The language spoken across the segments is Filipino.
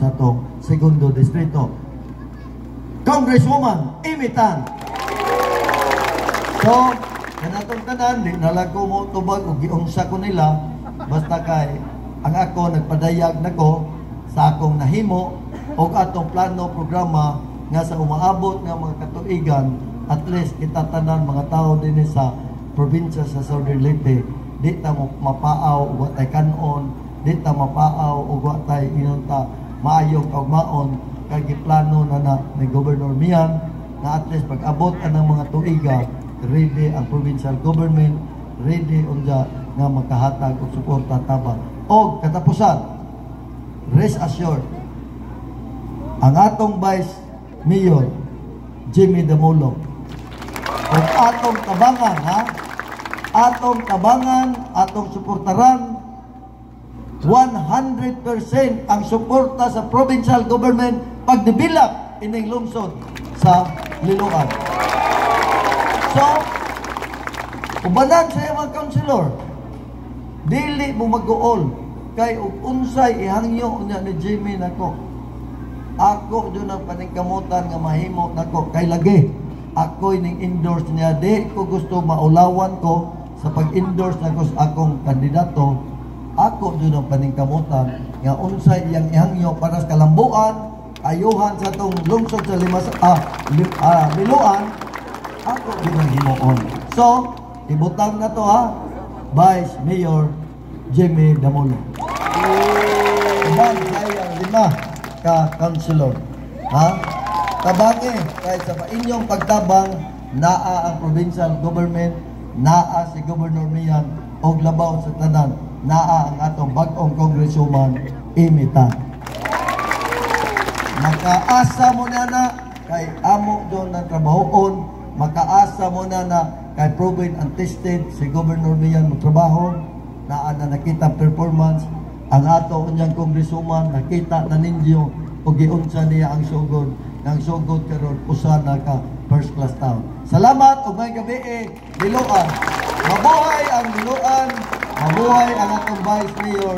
sa itong segundo distrito. Congresswoman Amy Tan. So, kanatong tanan, di nalago mo tubag o giungsa ko nila, basta kay ang ako nagpadayag nako sa akong nahimo o atong plano, programa nga sa umaabot nga mga katuigan, at least kita tanan mga tao din sa probinsya sa Southern Leyte, di ta mapaaw o watay kanon, di ta mapaaw o watay inunta maayong kaugmaon kay giplano na ni Governor Mian na at least pag-abot ang mga tuiga, ready ang provincial government, ready unja nga makahatag og suporta tabang. O katapusan, rest assured, ang atong Vice Mayor Jimmy Damolo o atong tabangan, atong tabangan, atong suportaran 100% ang suporta sa provincial government pagdevelop ining lungsod sa Liloan. So, ubanan sa mga councilor, dili mo mag-uol kay unsay ihangyo niya ni Jimmy nako. Ako doon ang paningkamutan nga mahimo nako kay lagi. Ako ning endorse niya, di ko gusto maulawan ko sa pag-endorse nako sa akong kandidato. Ako doon ang paningkamutan nga unsay iyang ihangyo para sa kalambuan, ayuhan sa tong lungsod sa Liloan. Ako din ang himuon. So, ibutang na to Vice Mayor Jimmy Damolo. Ibang kayo ang 5 ka councilor. Tabangi, kahit sa inyong pagtabang, naa ang provincial government, naa si Governor Mian, o labaw sa tanan, naa ang atong bagong congresswoman, Amy Tan. Makaasa mo na kay amo doon ng trabahoon, makaasa mo na kay proven and tested si Governor Mian magtrabaho, na nakita performance, ang ato unyang congresswoman, nakita na ninyo, o giunsa niya ang sugod, ng sugod karon usana ka first class town. Salamat, ug may gabi Liloan. Mabuhay ang Liloan, mabuhay ang atong Vice Mayor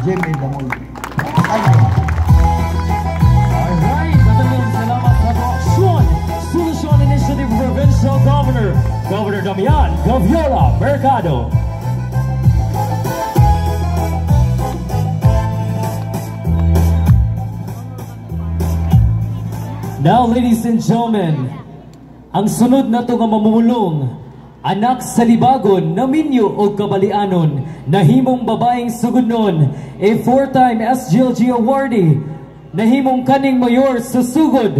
Jimmy Damolo. Alright, maraming salamat sa aksyon. Solusyon Initiative Provincial Governor, Governor Damian Gaviola Mercado. Now, ladies and gentlemen, ang sunod na to nga mamumulong, anak sa libagon na minyo o kabalianon, nahimong babaeng sugudnon, a 4-time SGLG awardee, nahimong kaning mayor sa Sugod,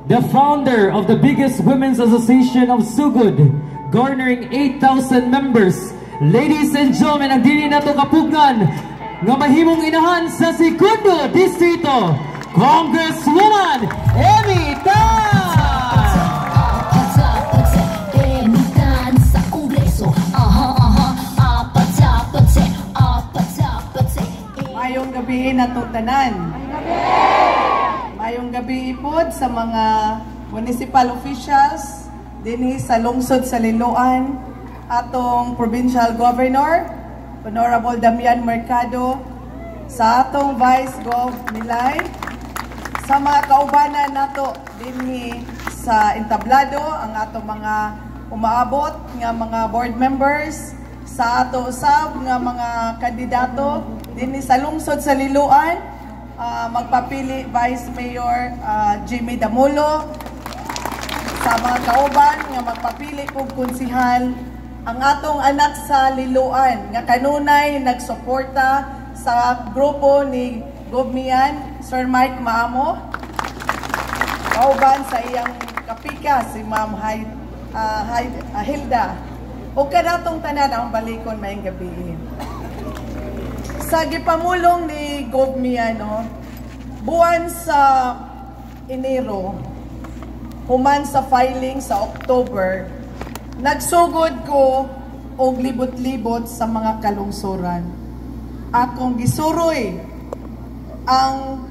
the founder of the biggest women's association of Sugod, garnering 8,000 members. Ladies and gentlemen, ang dili na to kapugnan, nga mahimong inahan sa segundo distrito, Congresswoman Amy Tan! Mayong gabi na tanan. Mayong gabi ipod sa mga municipal officials dinhi sa lungsod sa Liloan, atong provincial governor Honorable Damian Mercado, sa atong Vice Gov Milay, sa mga kaubanan nato dinhi sa entablado, ang atong mga umaabot nga mga board members, sa ato usab nga mga kandidato dinhi sa lungsod sa Liloan, magpapili Vice Mayor Jimmy Damolo, sa mga kauban nga magpapili kog konsihal, ang atong anak sa Liloan nga kanunay nagsuporta sa grupo ni Gobmian, Sir Mike Maamo, kauban sa iyang kapika si Ma'am Hilda. O kanatong tanan ang balikon maayong gabi. Sa gipamulong ni Gobmian, buwan sa Enero, human sa filing sa October, nagsugod ko og libot-libot sa mga kalungsuran. Akong gisuroy ang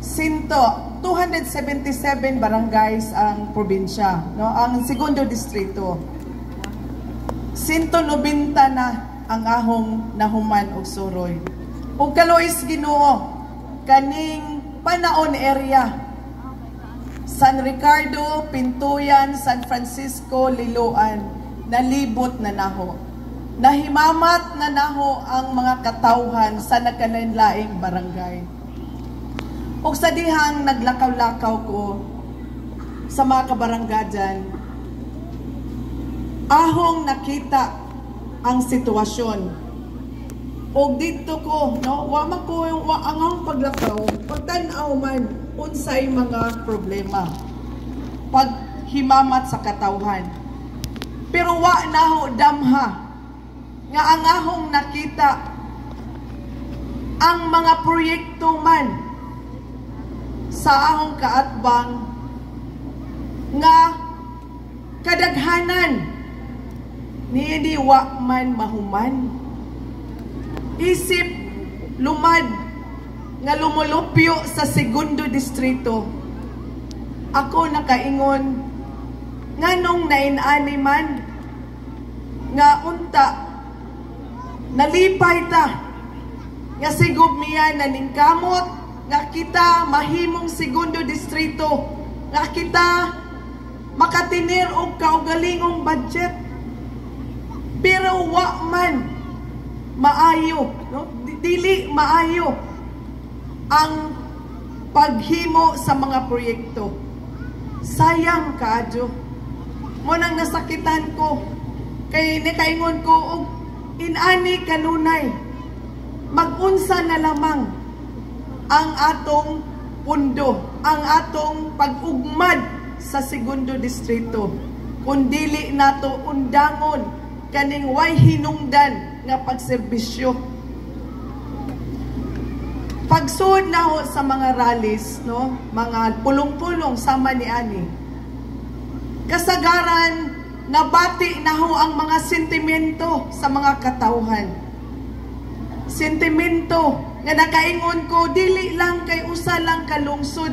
277 barangays ang probinsya, ang segundo distrito. 190 na ang ahong nahuman og suroy. Ug kalois Ginoo, kaning Panaon area, San Ricardo, Pintuyan, San Francisco, Liloan, nalibot na naho. Nahimamat na naho ang mga katawhan sa nagkalain-laing barangay. O sa dihang naglakaw-lakaw ko sa mga kabaranggajan, ahong nakita ang sitwasyon. O dito ko, no, wama ko yung waangang paglakaw, pagtanaw man, unsay mga problema, paghimamat sa katawhan. Pero wa naho damha, nga ang ahong nakita, ang mga proyekto man, sa ahong kaatbang, nga kadaghanan, ni wa man mahuman. Isip lumad nga lumulupyo sa segundo distrito. Ako nakaingon nganong nainani man nga unta nalipay ta nga sigub miya naningkamot nga kita mahimong segundo distrito, nga kita makatinir og kaugalingong budget. Pero wa man maayo, no? Dili maayo ang paghimo sa mga proyekto. Sayang kaadyo. Mo nang nasakitan ko kay nikaingon ko og inani kanunay magunsa na lamang ang atong pundo, ang atong pag-ugmad sa segundo distrito, kung dili nato undangon kaning way hinungdan nga pagserbisyo. Pagsuod na ho sa mga rallies, no, mga pulong-pulong sama ni ani, kasagaran nabati na ho ang mga sentimento sa mga katawhan. Sentimento nga nakaingon ko dili lang kay usa lang kalungsod,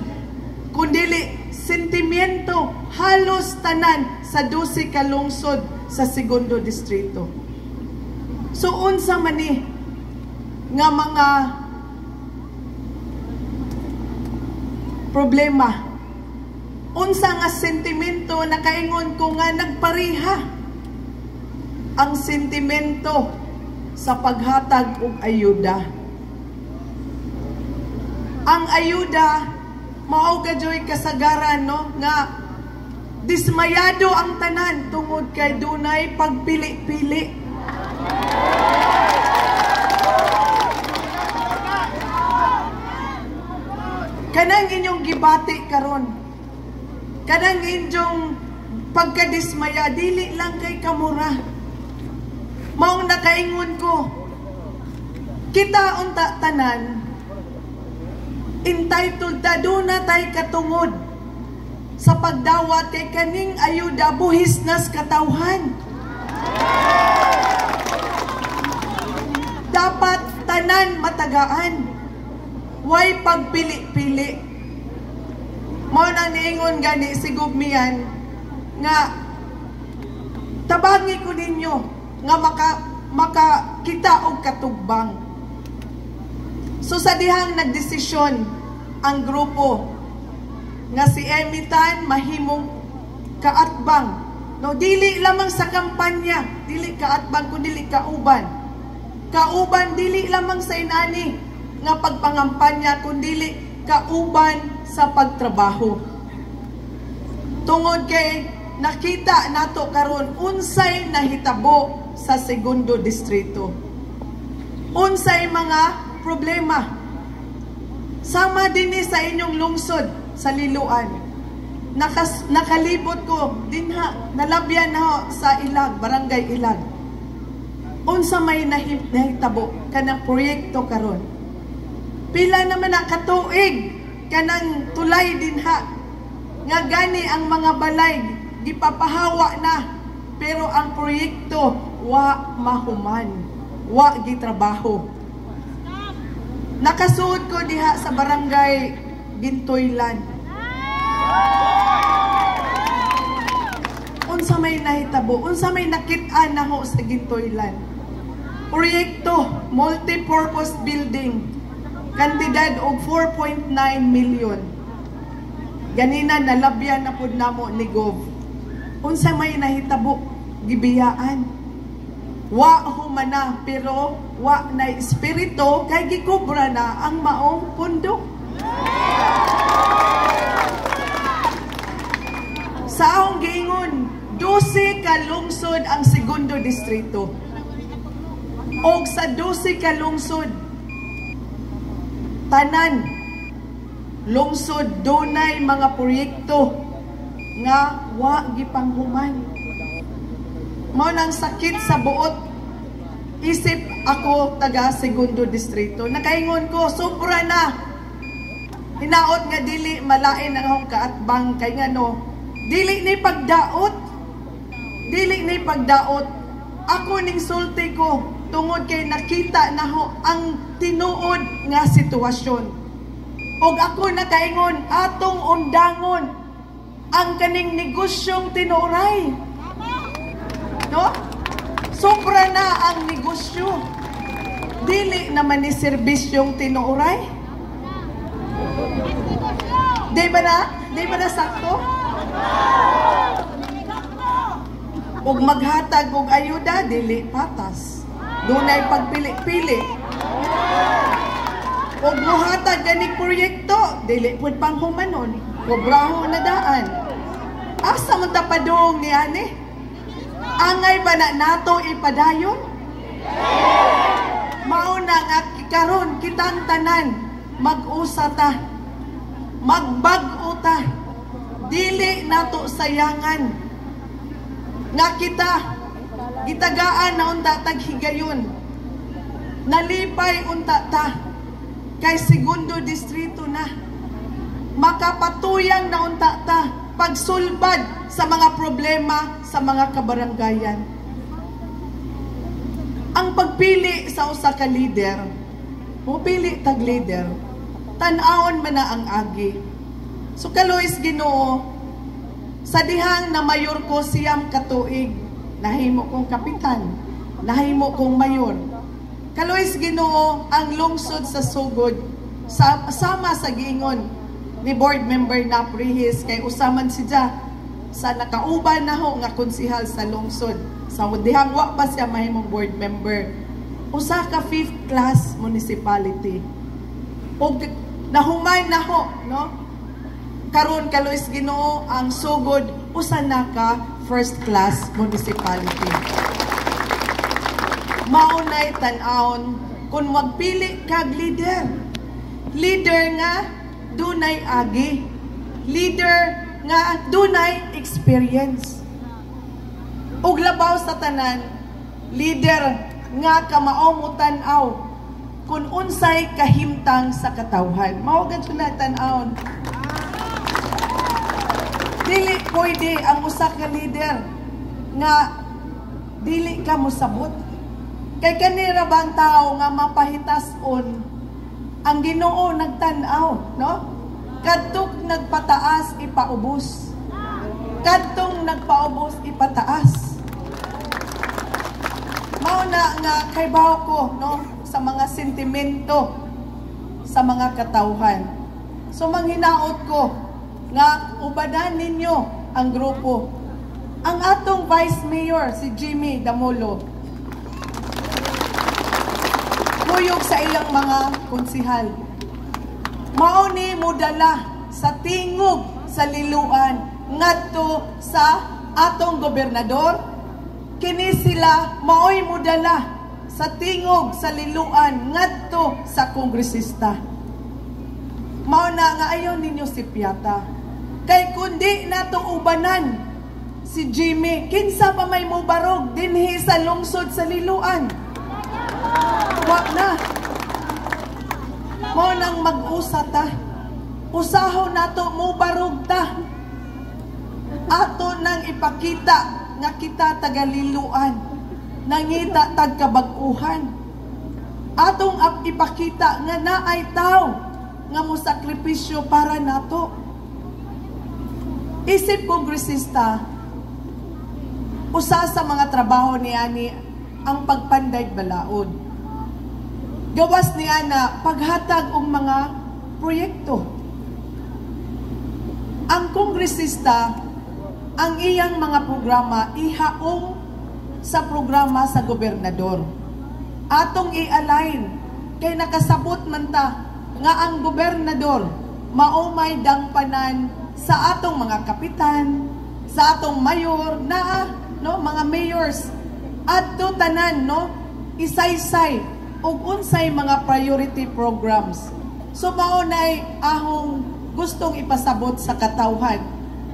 kundi sentimento halos tanan sa 12 kalungsod sa segundo distrito. So unsa man ni nga mga problema, unsa nga sentimento nakaingon ko nga nagpariha ang sentimento sa paghatag og ayuda. Ang ayuda mao gadyoy kasagaran, no, nga dismayado ang tanan tungod kay dunay pagpili-pili. Kanang inyong gibati karon, kanang inyong pagkadismaya, dili lang kay kamura. Maong nakaingon ko, kita unta tanan entitled ta, duna tay katungod sa pagdawat kay kaning ayuda buhis nas katawhan. Dapat tanan matagaan, way pagpili-pili. Mao nang niingon gani sigub miyan nga tabangi ko ninyo nga makakita og katugbang. So sa dihang nagdesisyon ang grupo nga si Emitan mahimong kaatbang, no, dili lamang sa kampanya, dili kaatbang kundi dili kauban. Kauban dili lamang sa inani nga pagpangampanya kundi kauban sa pagtrabaho. Tungod kay nakita nato karon unsay nahitabo sa segundo distrito. Unsay mga problema. Sama din sa inyong lungsod sa Liloan. Nakalibot ko dinha, nalabyan na sa Ilag, Barangay Ilag. Unsa may nahitabo kanang proyekto karon. Pila naman na katuig kanang tulay dinha nga gani ang mga balay gipapahawa na, pero ang proyekto wa mahuman, wa gitrabaho. Nakasuod ko diha sa Barangay Gintoylan. Unsa may nahitabo, unsa may nakit-an na ho sa Gintoylan. Proyekto, multi-purpose building. kantidad og 4.9 million. Ganina nalabyan na pud namo ni Gov. Unsa may nahitabo gibiyaan. Wa humana pero wa na espiritu kay gikobra na ang maong pundo. Sa akong giingon, 12 ka lungsod ang segundo distrito. Og sa 12 ka lungsod, tanan lungsod dunay mga proyekto nga wa gipanghuman. Mao nang sakit sa buot isip ako taga segundo distrito. Nakaingon ko sobra na. Hinaot nga dili malain ang akong kaatbang kay ngano dili ni pagdaot. Dili ni pagdaot. Ako ning sulti ko tungod kay nakita na ho ang tinuod nga sitwasyon. Og ako nakaingon atong undangon ang kaning negosyong tinuray. No? Sobra na ang negosyo. Dili naman ni serbisyong tinuray. Di ba na? Di ba na sakto? Og maghatag og ayuda, dili patas. Dunay pagpili-pili. Og muhatag ganing proyekto, dili pud panghumanon. Kobraho na daan. Asa man ta padung ni ani? Angay ba na nato ipadayon? Mao na nga karon kitang tanan mag-usa ta. Magbag-o ta. Dili nato sayangan nga kita gitagaan na unta taghigayon. Nalipay unta ta kay segundo distrito na. Makapatuyang na unta ta pagsulbad sa mga problema sa mga kabaranggayan. Ang pagpili sa usa ka leader, mupili tag leader, tan-awon man na ang agi. So kalois Ginoo, sa dihang na mayor ko siyam katuig, nahimo kong kapitan, nahimo kong mayor. Kalois Ginoo, ang lungsod sa sugod, sama sa giingon ni board member na Prihis kay usaman siya sa nakauban na ho nga konsihal sa lungsod. Sa dihang wa pa siya mahimong board member. Usa ka 5th class municipality. Og nahuman na ho, no? Karon kalois Ginoo ang sugod usa na ka 1st class municipality. Maunay tan-awon kung magpili kag leader. Leader nga dunay agi. Leader nga dunay experience. Ug labaw sa tanan, leader nga kamao mo tan-aw kung unsay kahimtang sa katawhan. Mao gid na tan-awon. Dili pwede ang usa ka leader nga dili ka mosabot. Kay kanira bang tao nga mapahitas-on ang Ginoo nagtan-aw, no? Kadtong nagpataas ipaubos. Kadtong nagpaubos ipataas. Mao na nga kaybaw ko, no, sa mga sentimento sa mga katawhan. So manghinaot ko nga ubanan ninyo ang grupo. Ang atong Vice Mayor si Jimmy Damulo, tuyog sa ilang mga konsihal. Mao ni modala sa tingog sa liluan ngadto sa atong gobernador. Kini sila maoy modala sa tingog sa liluan ngadto sa kongresista. Mao na nga ayon ninyo si Piata. Kay kundi nato ubanan si Jimmy, kinsa pa may mubarog dinhi sa lungsod sa liluan. Wag na. Mo nang mag-usa ta. Usahon nato mo barog ta. Ato nang ipakita nga kita tagaliluan. Nangita tagkabag-uhan. Atong ipakita nga naay tao nga mosakripisyo para nato. Isip kongresista, usa sa mga trabaho ni ani ang pagpanday balaod. gawas niya na paghatag og mga proyekto. Ang kongresista, ang iyang mga programa ihaong sa programa sa gobernador. Atong i-align kay nakasabot man ta nga ang gobernador maumay dangpanan sa atong mga kapitan, sa atong mayor na mga mayors adto tanan isaysay ug unsay mga priority programs. So mao nay ahong gustong ipasabot sa katawhan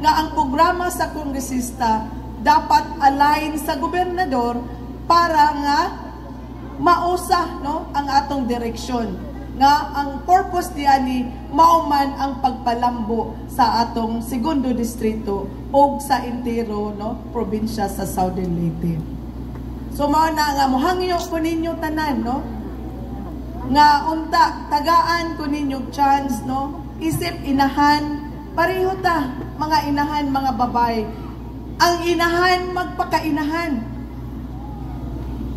nga ang programa sa kongresista dapat align sa gobernador para nga mausa ang atong direksyon, nga ang purpose diani mauman ang pagpalambo sa atong segundo distrito o sa entero probinsya sa Southern Leyte. So mao na nga mohangyo ko ninyo tanan nga unta tagaan ko ninyo chance isip inahan pareho ta mga inahan mga babay. Ang inahan magpakainahan.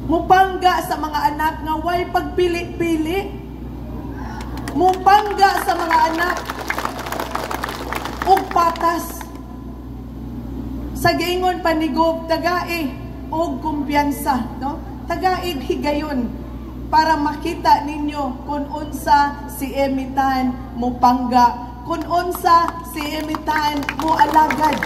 Mupangga sa mga anak nga way pagpili-pili. Mupangga sa mga anak ug patas. Sa giingon panigog tagai og kumpiyansa, tagaig higayon para makita ninyo kung unsa si Emitan mupangga, kung unsa si Emitan mo alagad.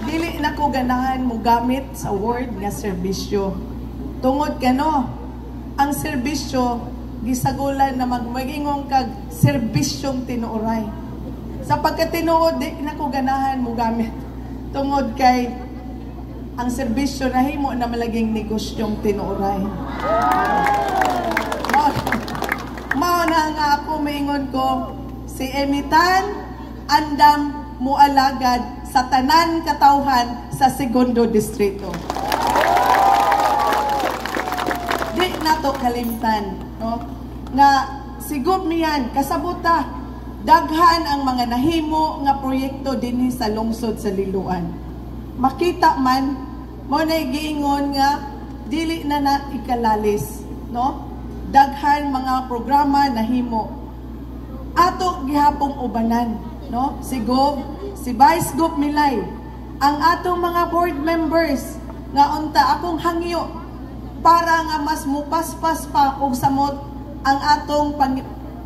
Dili na ko ganahan mo gamit sa word nga serbisyo. Tungod ang serbisyo gisagulan na magingong kag serbisyong tinuoray. Sa pagkatinuod di na ko ganahan mo gamit. Tungod kay ang serbisyo nahimo na malaging negosyong tinuoray. Mao na nga ako maingon ko si Emitan andam mualagad sa tanan katawhan sa segundo distrito. Di na to kalimtan, nga sigub miyan kasabuta daghan ang mga nahimo nga proyekto dinhi sa lungsod sa Liloan. Makita man mo na giingon nga dili na ikalalis, daghan mga programa nahimo ato gihapong ubanan, si Gov, si Vice Gov Milay, ang atong mga board members nga unta akong hangyo para nga mas mupaspas pa og samot ang atong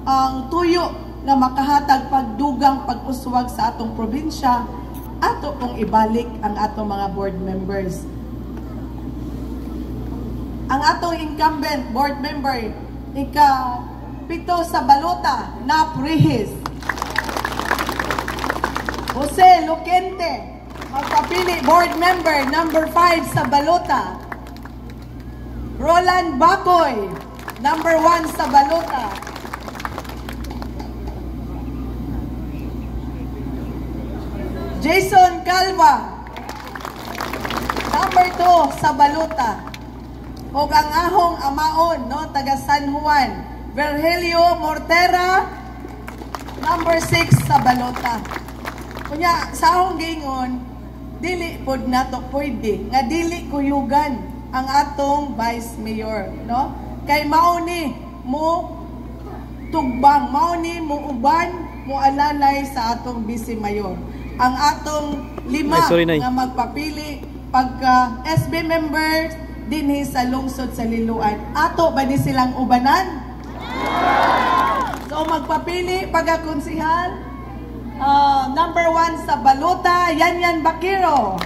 ang tuyo nga makahatag pagdugang pag-uswag sa atong probinsya, ato pong ibalik ang atong mga board members. Ang atong incumbent board member ika-7 sa balota na Prihis, Jose Lucente, magpapili board member number 5 sa balota. Roland Bacoy, number 1 sa balota. Jason Calva, number 2 sa balota. O ang ahong amaon, taga San Juan, Virgilio Mortera, number 6 sa balota. Kunya, sa ahong gingon, dili pod nato pwede, nga dili kuyugan ang atong Vice Mayor, Kay mauni mo tugbang, mauni mo uban, mo alalay sa atong Vice Mayor. Ang atong 5 nga magpapili pagka SB members dinhi sa lungsod sa Liloan. Ato ba ni silang ubanan? So magpapili pagka-konsihal, number 1 sa balota, Yanyan Bakiro.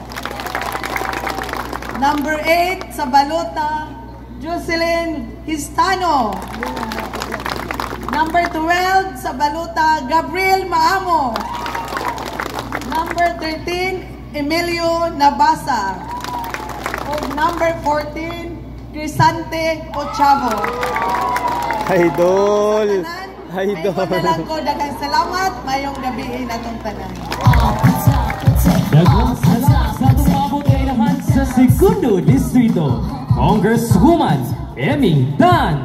Number 8 sa balota, Jocelyn Histano. Number 12 sa balota, Gabriel Maamo. Number 13, Emilio Nabasa. O number 14, Crisante Ochavo. Idol! Idol! May manalang ko, dagang salamat, mayong gabihin atong tanan. Dagang salamat sa itong maabot na inahan sa segundo distrito, Congresswoman Emy Tan.